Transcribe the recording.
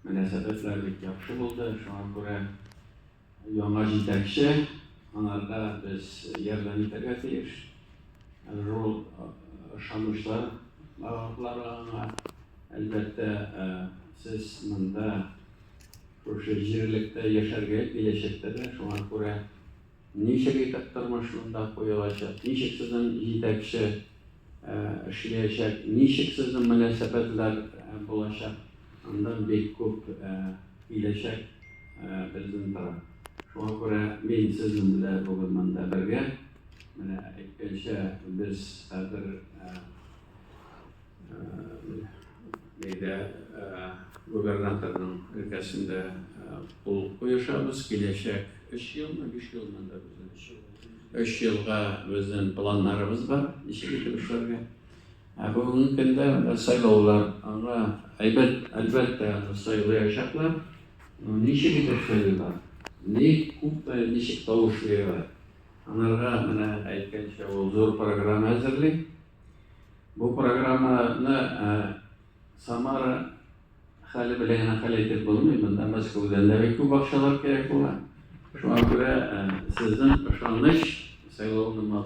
münasebetler bek yaxşı buldu. Şuna göre yana jitekçi, onlarda biz yerden iterge teyir. Rol şanmışlar, ağırlarına elbette siz bunda şu jirlikte yaşarga gelecekte de şuna göre nişek taktırmışlığında koyulacak, nişek sizin jitekçi işleyecek, nişek sizin münasebetler bulacak, ondan bek köp gelecek bizden taraf. Şuna göre men sizin bilen bugün manda birge, mana aytgancha biz hozir gubernatorning ülkesinde qo'l qo'yishamiz. Gelecek 3 yıl mı, 5 yıl mı da bizim 3 yılga bizden planlarımız var. İşe getirişlerge. Bugünkü günde saylovlar, ama elbette sayılayacaklar. Niçin getirişlerler? Nişik tavuş veriyorlar. Onlara mana aytgancha o zor program hazırlayıp, bu programını Samara hali bilen hali etip bulmuyor. Bundan Moskov'dan da belki bakşalar gerek olan. Şu an göre sizin başlanış sayılovunun